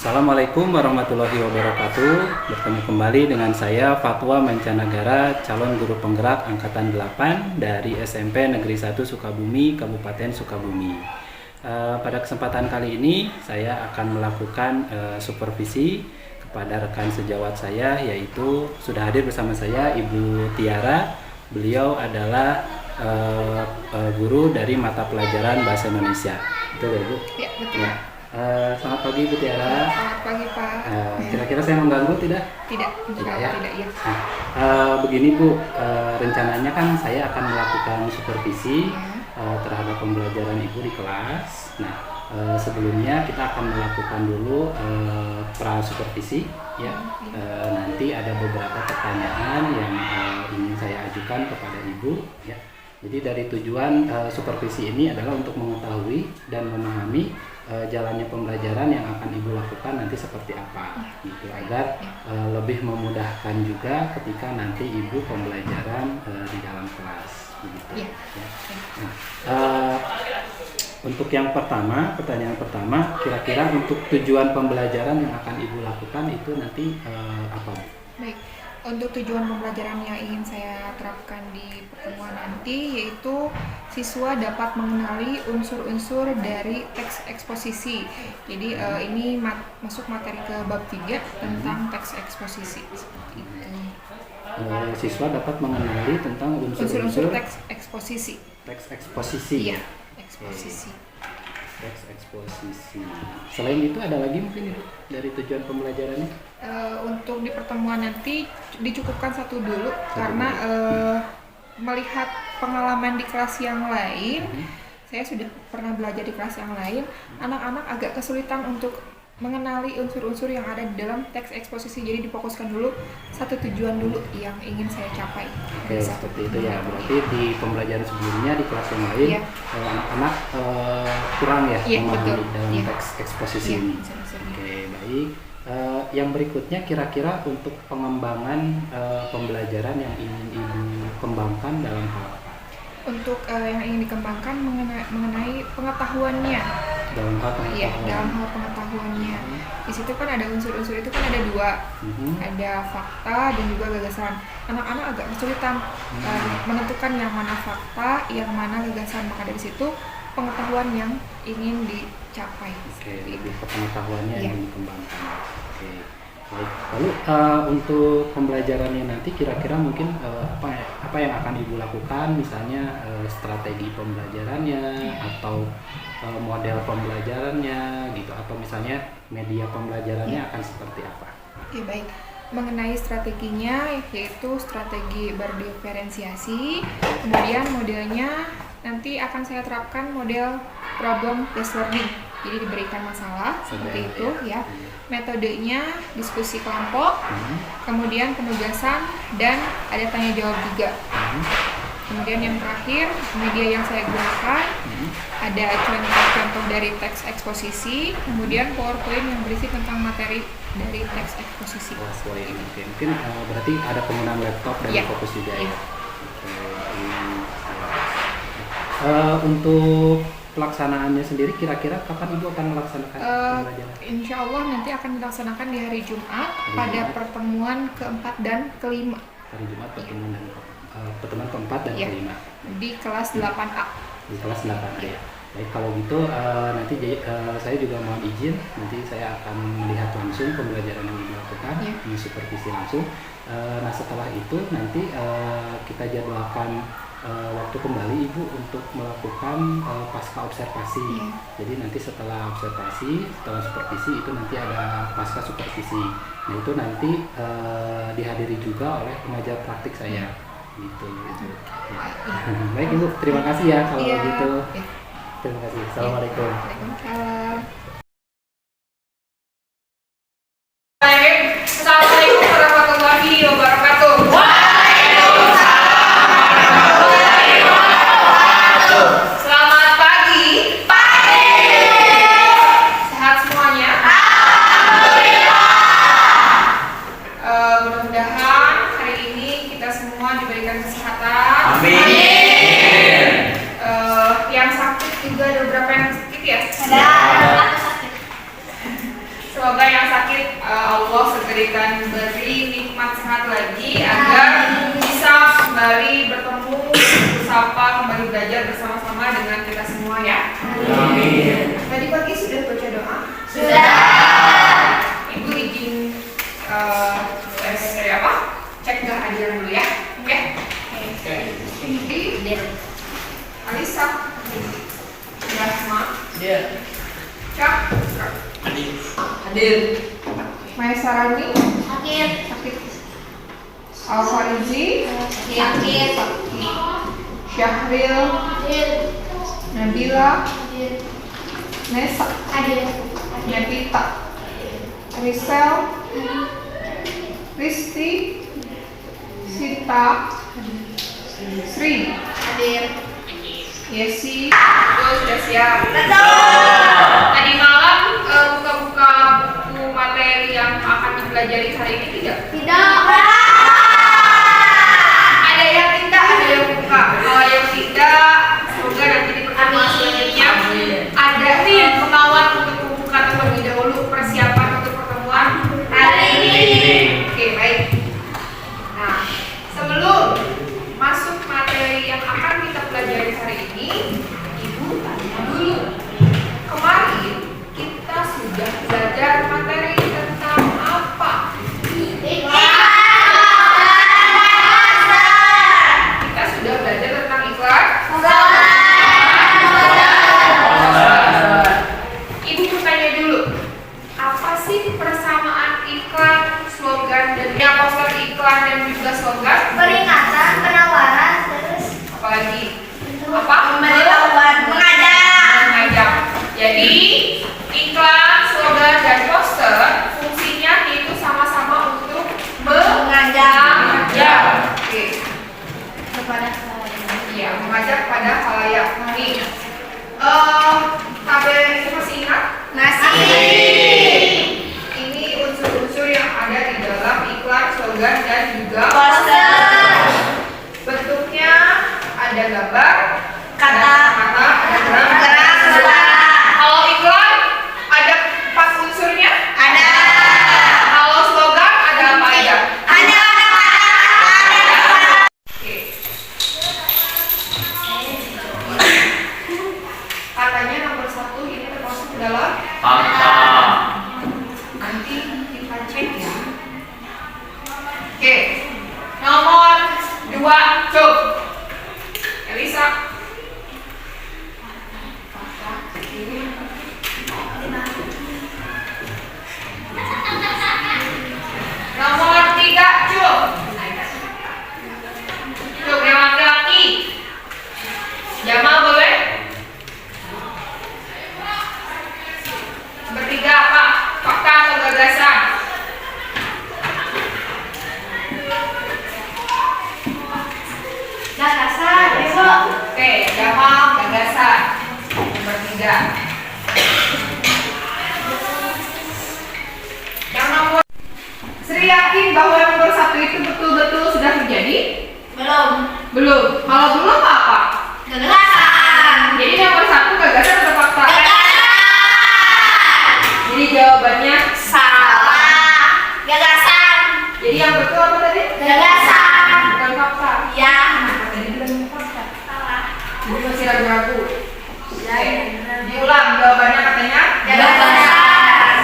Assalamualaikum warahmatullahi wabarakatuh. Bertemu kembali dengan saya Fatwa Mancanagara, calon guru penggerak angkatan 8 dari SMP Negeri 1 Sukabumi, Kabupaten Sukabumi. Pada kesempatan kali ini saya akan melakukan supervisi kepada rekan sejawat saya, yaitu sudah hadir bersama saya Ibu Tiara. Beliau adalah guru dari mata pelajaran Bahasa Indonesia. Betul ya, Bu? Ya, betul. Ya. Selamat pagi Bu Tiara. Selamat pagi Pak. Kira-kira saya mengganggu tidak? Tidak, Tidak ya? Tidak ya. Begini Bu, rencananya kan saya akan melakukan supervisi Ya. terhadap pembelajaran Ibu di kelas. Nah, sebelumnya kita akan melakukan dulu pra-supervisi ya. Nanti ada beberapa pertanyaan yang ingin saya ajukan kepada Ibu ya. Jadi dari tujuan supervisi ini adalah untuk mengetahui dan memahami jalannya pembelajaran yang akan Ibu lakukan nanti seperti apa, gitu, agar lebih memudahkan juga ketika nanti Ibu pembelajaran di dalam kelas, begitu. Ya. Nah, untuk yang pertama, pertanyaan pertama, kira-kira untuk tujuan pembelajaran yang akan Ibu lakukan itu nanti apa? Baik. Untuk tujuan pembelajaran yang ingin saya terapkan di pertemuan nanti yaitu siswa dapat mengenali unsur-unsur dari teks eksposisi. Jadi ini masuk materi ke bab 3 tentang teks eksposisi. Seperti itu. Siswa dapat mengenali tentang Unsur-unsur teks eksposisi. Teks eksposisi. Iya, eksposisi. Teks eksposisi. Selain itu ada lagi mungkin Ibu dari tujuan pembelajarannya? Untuk di pertemuan nanti dicukupkan satu dulu karena melihat pengalaman di kelas yang lain, saya sudah pernah belajar di kelas yang lain, anak-anak agak kesulitan untuk mengenali unsur-unsur yang ada di dalam teks eksposisi. Jadi difokuskan dulu satu tujuan dulu yang ingin saya capai. Oke, seperti itu ya. Berarti di pembelajaran sebelumnya di kelas yang lain anak-anak kurang ya memahami dalam teks eksposisi ini. Oke, baik. Yang berikutnya kira-kira untuk pengembangan pembelajaran yang ingin Ibu kembangkan dalam hal apa? Untuk yang ingin dikembangkan mengenai pengetahuannya. Dalam hal pengetahuan. Iya, dalam hal pengetahuannya. Di situ kan ada unsur-unsur itu kan ada dua, ada fakta dan juga gagasan. Anak-anak agak kesulitan menentukan yang mana fakta, yang mana gagasan. Maka dari situ pengetahuan yang ingin dicapai. Oke, lebih ke pengetahuannya yang dikembangkan. Oke, baik. Lalu untuk pembelajarannya nanti kira-kira mungkin apa yang akan Ibu lakukan? Misalnya strategi pembelajarannya atau model pembelajarannya gitu, atau misalnya media pembelajarannya akan seperti apa? Oke, baik. Mengenai strateginya yaitu strategi berdiferensiasi, kemudian modelnya nanti akan saya terapkan model problem based learning. Jadi diberikan masalah seperti itu ya. Metodenya diskusi kelompok, kemudian penugasan dan ada tanya jawab juga. Kemudian yang terakhir, media yang saya gunakan ada contoh-contoh dari teks eksposisi, kemudian PowerPoint yang berisi tentang materi dari teks eksposisi. Mungkin berarti ada penggunaan laptop dan fokus juga ya. Untuk pelaksanaannya sendiri kira-kira kapan Ibu akan melaksanakan pembelajaran? Insya Allah nanti akan dilaksanakan di hari Jumat pada pertemuan keempat dan kelima. Hari Jumat pertemuan keempat dan kelima di kelas 8A. Di kelas 8A ya. Baik, kalau gitu nanti saya juga mohon izin, nanti saya akan melihat langsung pembelajaran yang dilakukan, supervisi langsung. Nah setelah itu nanti kita jadwalkan waktu kembali Ibu untuk melakukan pasca observasi. Jadi nanti setelah observasi, setelah supervisi itu nanti ada pasca supervisi. Nah itu nanti dihadiri juga oleh pengajar praktik saya. Gitu. Baik Ibu, terima kasih ya kalau gitu. Terima kasih. Assalamualaikum. Waalaikumsalam. Assalamualaikum warahmatullahi wabarakatuh. Selamat pagi. Sehat semuanya? Mudah-mudahan hari ini kita semua diberikan kesehatan. Amin. Yang sakit juga ada beberapa yang sakit ya? Ada. Semoga yang beri nikmat sehat lagi agar bisa kembali bertemu, bersapa, kembali belajar bersama-sama dengan kita semua ya. Amin. Tadi pagi sudah baca doa? Sudah. Ibu izin cek kehadiran dulu ya. Oke. Ini Alisa, Rasma, Cak, Hadir. Maesarani, Hadir. Alfarizi, Hadir. Syahril, Hadir. Nabila, Hadir. Nesa, Hadir. Navita, Risel, Risti, Sita, Sri, Hadir. Yesi, sudah siap. Betul. Tadi malam buka-buka buku materi yang akan dipelajari hari ini tidak? Tidak. Ada yang tidak, ada yang buka. Kalau yang tidak, semoga nanti di pertemuan selanjutnya ada kemauan untuk membuka terlebih dahulu persiapan untuk pertemuan Hari ini. Oke, baik. Nah, sebelum masuk materi yang akan kita pelajari hari ini, Ibu tanya dulu. Kemarin kita sudah belajar materi tentang apa? Kita sudah belajar tentang ikhlas. Ibu bertanya dulu, apa sih persamaan iklan, slogan, dan yang poster iklan dan juga slogan? Peringatan, penawaran, terus Apalagi? Apa? memberitahuan, mengajak. Jadi iklan, slogan, dan poster fungsinya itu sama-sama untuk mengajak. Oke. Kepada Iya, mengajak pada khalayak. Nih, tabel ini masih ingat? Ini unsur-unsur yang ada di dalam iklan, slogan, dan juga poster, bentuknya ada gambar, kata, ada gerak, suara. Kalau iklan ada 4 unsurnya. Ada. Kalau slogan ada apa aja? Ada. Oke. Katanya nomor 1 ini termasuk dalam nanti kita cek ya. Oke. Nomor 2 cuk. Elisa. Nomor 3 cuk. Cuk yang laki-laki. Jamal boleh? Bertiga apa? Fakta atau gagasan? Gagasan, Ibu. Oke, Jamal gagasan. Nomor 3. Yang nomor Sri yakin bahwa nomor 1 itu betul-betul sudah terjadi? Belum. Belum. Kalau belum apa? Gagasan. Jadi nomor 1 gagasan atau fakta? Gagasan. Jadi jawabannya Salah. Gagasan. jadi yang betul apa tadi? Gagasan. Bukan fakta. Ya. Tadi bilang fakta. Salah. Jadi masih ragu-ragu. Oke, diulang jawabannya katanya Gagasan.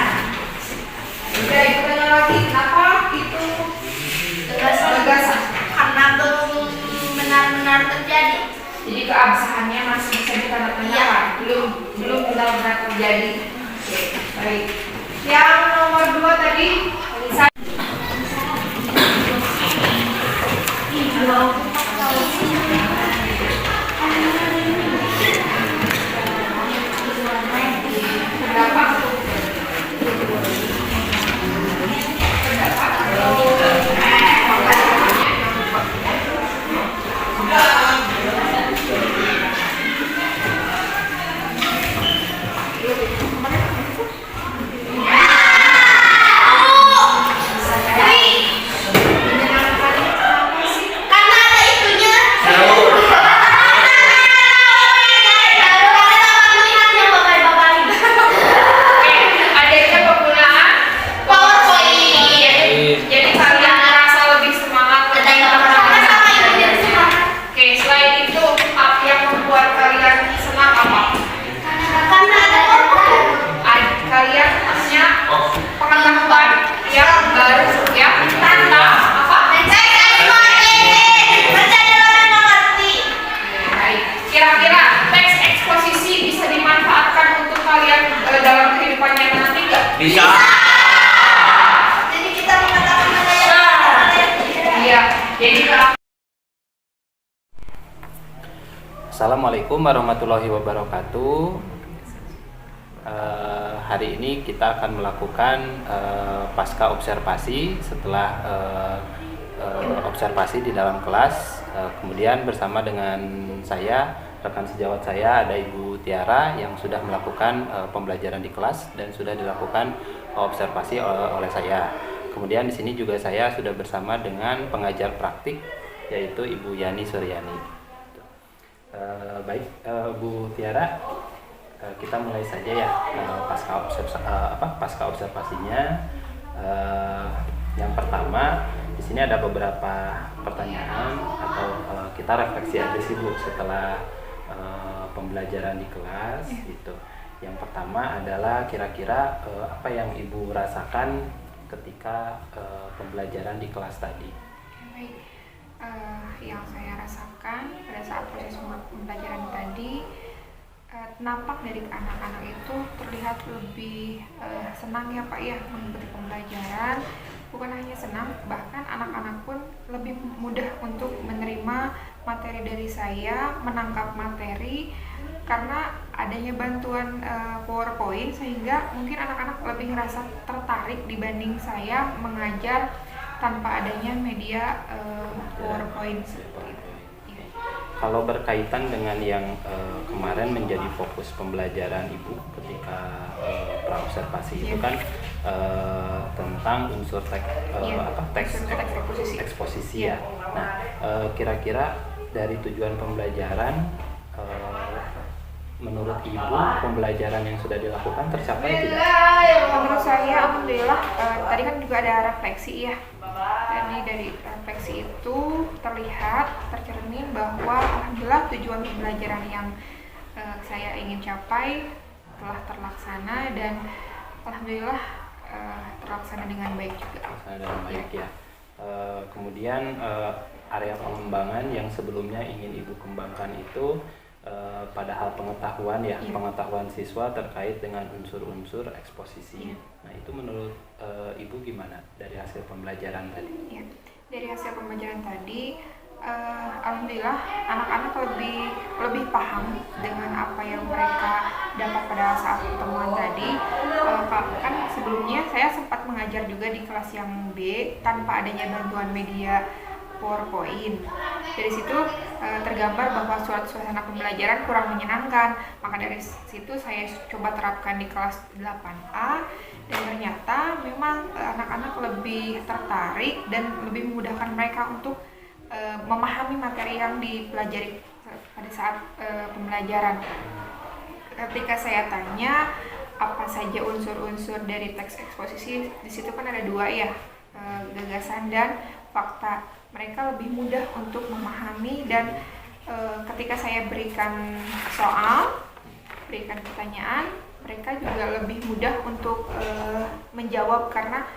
Udah, ibu tanya lagi, kenapa itu gagasan? Karena belum benar-benar terjadi. Jadi keabsahannya masih bisa ditandatangan, belum benar-benar terjadi. Oke, baik. Yang nomor 2 tadi, pendapat. Karena ada Assalamualaikum warahmatullahi wabarakatuh. Hari ini kita akan melakukan pasca observasi setelah observasi di dalam kelas. Kemudian bersama dengan saya, rekan sejawat saya, ada Ibu Tiara yang sudah melakukan pembelajaran di kelas dan sudah dilakukan observasi oleh saya. Kemudian di sini juga saya sudah bersama dengan pengajar praktik, yaitu Ibu Yani Suryani. Baik, Bu Tiara, kita mulai saja ya pasca observasinya. Yang pertama, di sini ada beberapa pertanyaan atau kita refleksi aja sih Bu setelah pembelajaran di kelas gitu. Yang pertama adalah kira-kira apa yang Ibu rasakan ketika pembelajaran di kelas tadi? Baik. Yang saya rasakan pada saat proses pembelajaran tadi, nampak dari anak-anak itu terlihat lebih senang ya Pak ya mengikuti pembelajaran. Bukan hanya senang, bahkan anak-anak pun lebih mudah untuk menerima materi dari saya, menangkap materi karena adanya bantuan PowerPoint, sehingga mungkin anak-anak lebih merasa tertarik dibanding saya mengajar tanpa adanya media PowerPoint seperti itu. Ya. Kalau berkaitan dengan yang kemarin menjadi fokus pembelajaran Ibu ketika praobservasi itu kan tentang unsur teks eksposisi ya. Nah, kira-kira dari tujuan pembelajaran menurut Ibu pembelajaran yang sudah dilakukan tercapai tidak? Menurut saya alhamdulillah, tadi kan juga ada refleksi ya. Jadi dari refleksi itu tercermin bahwa alhamdulillah tujuan pembelajaran yang saya ingin capai telah terlaksana dan alhamdulillah terlaksana dengan baik juga. Terlaksana dengan baik ya. Kemudian area pengembangan yang sebelumnya ingin Ibu kembangkan itu pada hal pengetahuan ya, pengetahuan siswa terkait dengan unsur-unsur eksposisi. Nah, itu menurut Ibu gimana dari hasil pembelajaran tadi? Ya, dari hasil pembelajaran tadi, alhamdulillah anak-anak lebih paham dengan apa yang mereka dapat pada saat pertemuan tadi. Kan sebelumnya saya sempat mengajar juga di kelas yang B tanpa adanya bantuan media PowerPoint. Dari situ tergambar bahwa suasana pembelajaran kurang menyenangkan. Maka dari situ saya coba terapkan di kelas 8A dan ternyata memang anak-anak lebih tertarik dan lebih memudahkan mereka untuk memahami materi yang dipelajari pada saat pembelajaran. Ketika saya tanya apa saja unsur-unsur dari teks eksposisi, di situ kan ada dua ya, gagasan dan fakta. Mereka lebih mudah untuk memahami dan ketika saya berikan pertanyaan, mereka juga lebih mudah untuk menjawab karena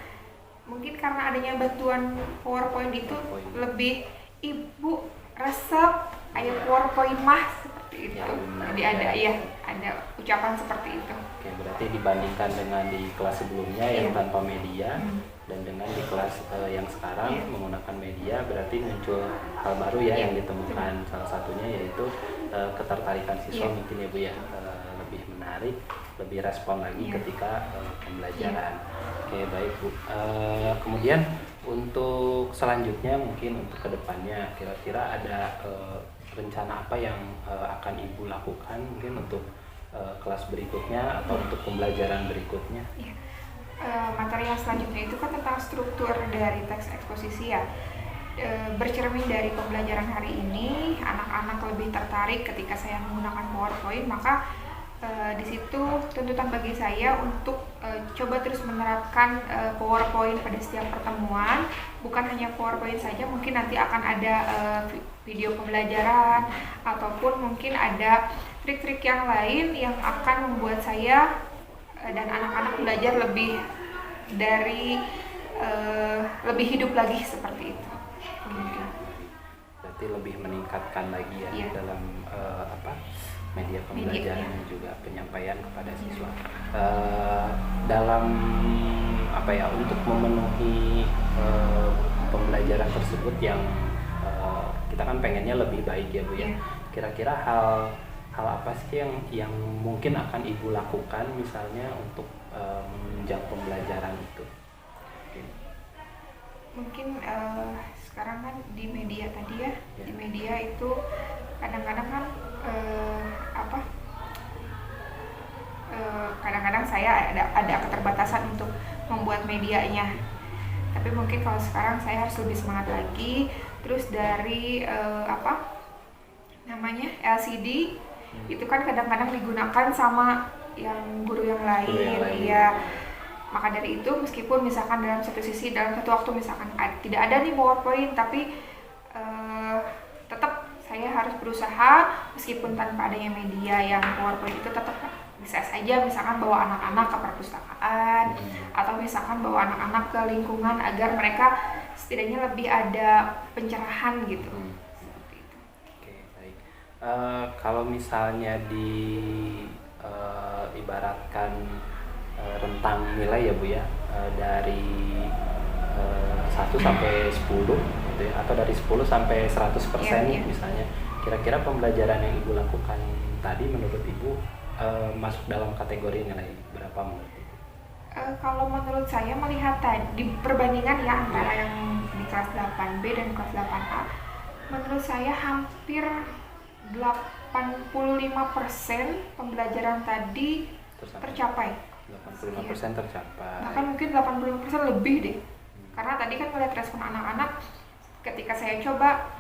mungkin karena adanya bantuan PowerPoint itu lebih Ibu resep ayo PowerPoint mah seperti itu. Jadi ada ucapan seperti itu. Oke, berarti dibandingkan dengan di kelas sebelumnya yang tanpa media dan dengan di kelas yang sekarang menggunakan media, berarti muncul hal baru ya yang ditemukan. Salah satunya yaitu ketertarikan siswa mungkin ya Bu ya, lebih menarik, lebih respon lagi ketika pembelajaran. Oke, baik Bu. Kemudian untuk selanjutnya mungkin untuk kedepannya kira-kira ada rencana apa yang akan Ibu lakukan mungkin untuk kelas berikutnya atau untuk pembelajaran berikutnya? Materi yang selanjutnya itu kan tentang struktur dari teks eksposisi ya. Bercermin dari pembelajaran hari ini, anak-anak lebih tertarik ketika saya menggunakan PowerPoint, maka di situ tuntutan bagi saya untuk coba terus menerapkan PowerPoint pada setiap pertemuan. Bukan hanya PowerPoint saja, mungkin nanti akan ada video pembelajaran ataupun mungkin ada trik-trik yang lain yang akan membuat saya dan anak-anak belajar lebih hidup lagi seperti itu. Berarti lebih meningkatkan lagi ya dalam media pembelajaran dan juga penyampaian kepada siswa. Dalam untuk memenuhi pembelajaran tersebut yang kita kan pengennya lebih baik ya Bu ya. kira-kira hal apa sih yang mungkin akan Ibu lakukan misalnya untuk menunjang pembelajaran itu? Mungkin sekarang kan di media tadi ya, di media itu kadang-kadang kan kadang-kadang saya ada keterbatasan untuk membuat medianya. Tapi mungkin kalau sekarang saya harus lebih semangat lagi. Terus dari LCD itu kan kadang-kadang digunakan sama yang guru yang lain. Ya, maka dari itu meskipun misalkan dalam satu waktu misalkan tidak ada nih PowerPoint, tapi tetap saya harus berusaha meskipun tanpa adanya media yang PowerPoint itu tetap bisa saja misalkan bawa anak-anak ke perpustakaan atau misalkan bawa anak-anak ke lingkungan agar mereka setidaknya lebih ada pencerahan gitu. Seperti itu. Oke, baik. Kalau misalnya ibaratkan rentang nilai ya Bu ya, dari 1 sampai 10 gitu ya, atau dari 10 sampai 100% misalnya, kira-kira pembelajaran yang Ibu lakukan tadi menurut Ibu masuk dalam kategori nilai berapa menurut Ibu? Kalau menurut saya melihat tadi perbandingan ya antara yang di kelas 8B dan kelas 8A, menurut saya hampir 85% pembelajaran tadi tercapai. 85% tercapai. Bahkan mungkin 85% lebih deh. Karena tadi kan melihat respon anak-anak ketika saya coba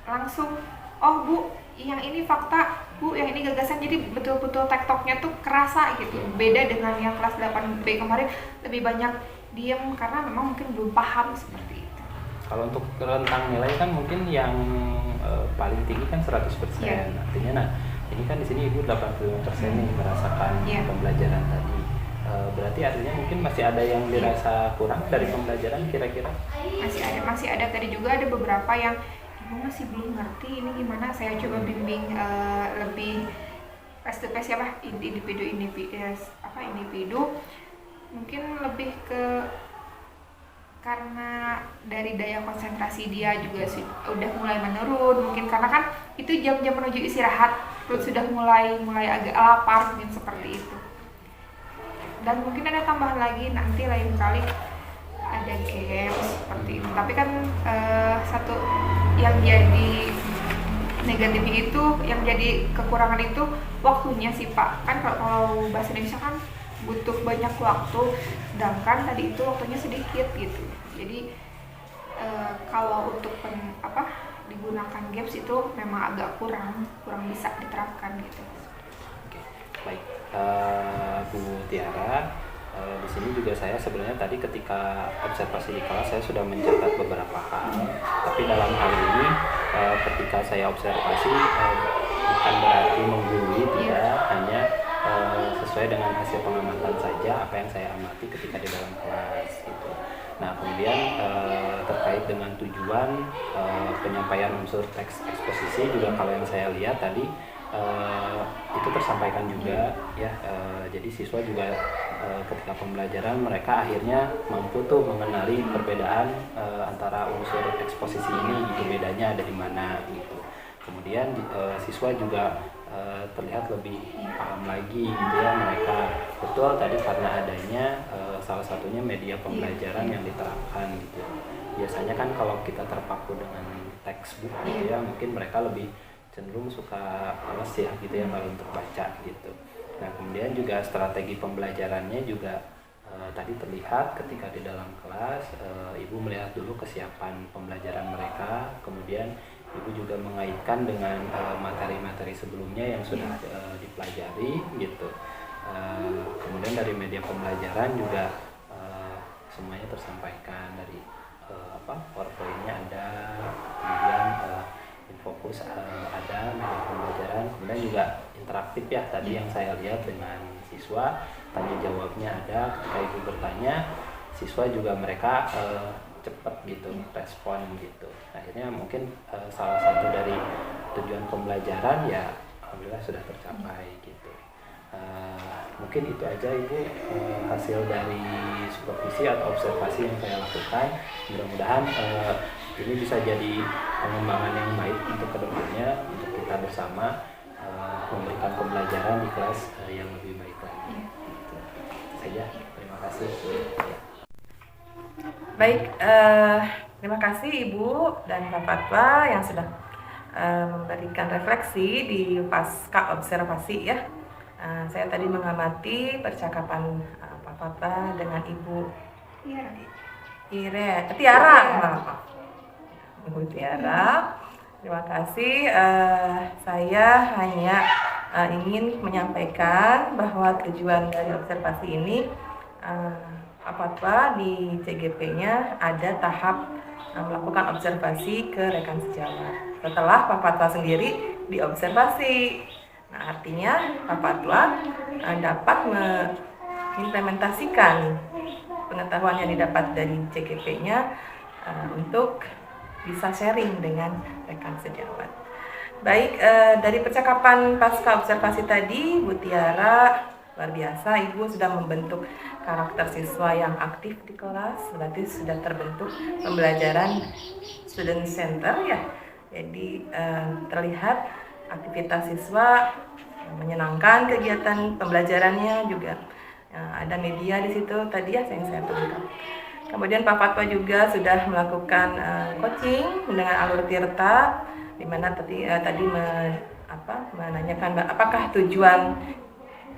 langsung, oh Bu, yang ini fakta, Bu, yang ini gagasan, jadi betul-betul tektoknya tuh kerasa gitu. Beda dengan yang kelas 8B kemarin, lebih banyak diem karena memang mungkin belum paham seperti itu. Kalau untuk rentang nilai kan mungkin yang paling tinggi kan 100%. Artinya ini kan di sini Ibu 85% nih merasakan pembelajaran tadi. Berarti artinya mungkin masih ada yang dirasa kurang dari pembelajaran kira-kira? Masih ada. Tadi juga ada beberapa yang Ibu masih belum ngerti ini gimana. Saya coba bimbing lebih face to face individu. Mungkin lebih ke karena dari daya konsentrasi dia juga udah mulai menurun, mungkin karena kan itu jam-jam menuju istirahat, terus sudah mulai agak lapar mungkin seperti itu. Dan mungkin ada tambahan lagi nanti lain kali ada games seperti itu. Tapi kan satu yang jadi negatifnya itu, yang jadi kekurangan itu waktunya sih Pak. Kan kalau bahasa Indonesia kan butuh banyak waktu, sedangkan tadi itu waktunya sedikit gitu. Jadi kalau untuk digunakan games itu memang agak kurang bisa diterapkan gitu. Oke, baik. Bu Tiara, di sini juga saya sebenarnya tadi ketika observasi di kelas saya sudah mencatat beberapa hal, tapi dalam hal ini ketika saya observasi bukan berarti menggurui, tidak, hanya sesuai dengan hasil pengamatan saja apa yang saya amati ketika di dalam kelas gitu. Nah kemudian terkait dengan tujuan penyampaian unsur teks eksposisi juga kalau yang saya lihat tadi itu tersampaikan juga ya. Jadi siswa juga ketika pembelajaran mereka akhirnya mampu tuh mengenali perbedaan antara unsur eksposisi ini gitu, bedanya ada di mana gitu. Kemudian siswa juga terlihat lebih paham lagi gitu ya, mereka betul tadi karena adanya salah satunya media pembelajaran yang diterapkan gitu. Biasanya kan kalau kita terpaku dengan textbook gitu ya, mungkin mereka lebih cenderung suka males ya gitu ya kalau untuk baca gitu. Nah kemudian juga strategi pembelajarannya juga tadi terlihat ketika di dalam kelas Ibu melihat dulu kesiapan pembelajaran mereka, kemudian Ibu juga mengaitkan dengan materi-materi sebelumnya yang sudah dipelajari gitu. Kemudian dari media pembelajaran juga semuanya tersampaikan, dari PowerPoint-nya ada, kemudian Infokus ada, media pembelajaran, kemudian juga interaktif ya tadi yang saya lihat dengan siswa, tanya jawabnya ada, ketika Ibu bertanya siswa juga mereka cepat gitu respon gitu. Akhirnya mungkin salah satu dari tujuan pembelajaran ya alhamdulillah sudah tercapai gitu. Mungkin itu aja Ibu hasil dari supervisi atau observasi yang saya lakukan. Mudah-mudahan ini bisa jadi pengembangan yang baik untuk kedepannya, untuk kita bersama memberikan pembelajaran di kelas yang lebih baik lagi. Itu saja. Terima kasih. Baik, terima kasih Ibu dan Pak Fatwa yang sudah memberikan refleksi di pasca observasi ya. Saya tadi mengamati percakapan Pak Fatwa dengan Ibu Tiara. Maaf. Ibu Tiara. Terima kasih. Saya hanya ingin menyampaikan bahwa tujuan dari observasi ini Pak Fatwa di CGP-nya ada tahap melakukan observasi ke rekan sejawat. Setelah Pak Fatwa sendiri diobservasi. Nah, artinya Pak Fatwa dapat mengimplementasikan pengetahuan yang didapat dari CGP-nya untuk bisa sharing dengan rekan sejawat. Baik, dari percakapan pasca observasi tadi, Bu Tiara, luar biasa, Ibu sudah membentuk karakter siswa yang aktif di kelas, berarti sudah terbentuk pembelajaran student center ya. Jadi terlihat aktivitas siswa menyenangkan, kegiatan pembelajarannya juga ada media di situ tadi ya yang saya tangkap. Kemudian Pak Fatwa juga sudah melakukan coaching dengan Alur Tirta, di mana tadi menanyakan apakah tujuan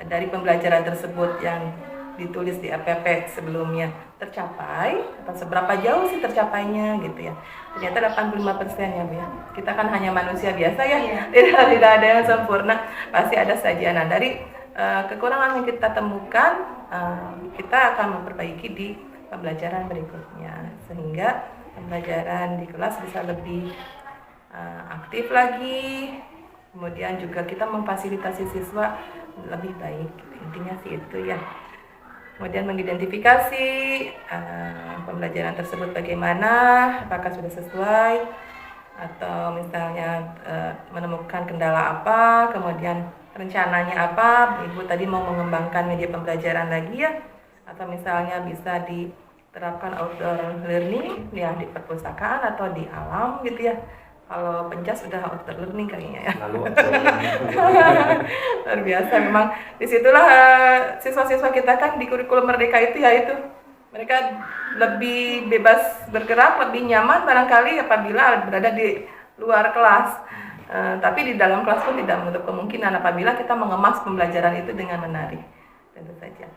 dari pembelajaran tersebut yang ditulis di APP sebelumnya tercapai atau seberapa jauh sih tercapainya gitu ya. Ternyata 85% ya Bu ya. Kita kan hanya manusia biasa ya, tidak ada yang sempurna, pasti ada saja. Nah, dari kekurangan yang kita temukan, kita akan memperbaiki di pembelajaran berikutnya sehingga pembelajaran di kelas bisa lebih aktif lagi, kemudian juga kita memfasilitasi siswa lebih baik, intinya sih itu ya. Kemudian mengidentifikasi pembelajaran tersebut bagaimana, apakah sudah sesuai atau misalnya menemukan kendala apa, kemudian rencananya apa. Ibu tadi mau mengembangkan media pembelajaran lagi ya, atau misalnya bisa diterapkan outdoor learning ya di perpustakaan atau di alam gitu ya. Kalau Pencas sudah outdoor learning kayaknya ya. Luar biasa memang. Disitulah siswa-siswa kita kan di kurikulum Merdeka itu ya itu mereka lebih bebas bergerak, lebih nyaman barangkali apabila berada di luar kelas. Tapi di dalam kelas pun tidak menutup kemungkinan apabila kita mengemas pembelajaran itu dengan menarik. Tentu saja.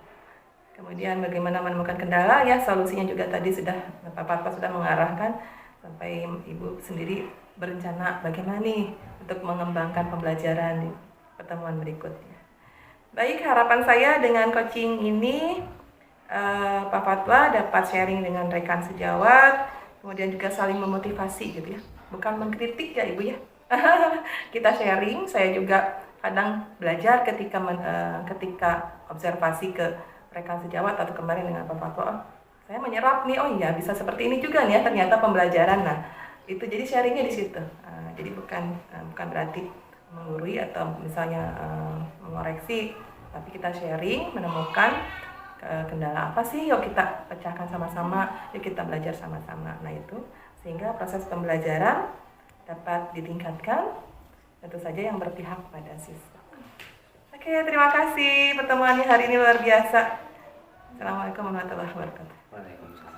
Kemudian bagaimana menemukan kendala ya, solusinya juga tadi sudah Pak Fatwa sudah mengarahkan sampai Ibu sendiri berencana bagaimana nih untuk mengembangkan pembelajaran di pertemuan berikutnya. Baik, harapan saya dengan coaching ini Pak Fatwa dapat sharing dengan rekan sejawat, kemudian juga saling memotivasi gitu ya, bukan mengkritik ya Ibu ya. Kita sharing, saya juga kadang belajar ketika observasi ke rekan sejawat atau kemarin dengan Pak Fatwa, saya menyerap nih, oh iya bisa seperti ini juga nih ya ternyata pembelajaran. Nah itu jadi sharingnya di situ. Jadi bukan berarti menggurui atau misalnya mengoreksi, tapi kita sharing, menemukan kendala apa sih, yuk kita pecahkan sama-sama, yuk kita belajar sama-sama. Nah itu sehingga proses pembelajaran dapat ditingkatkan, tentu saja yang berpihak pada siswa. Oke, terima kasih pertemuan hari ini luar biasa. Assalamualaikum warahmatullahi wabarakatuh. Waalaikumsalam.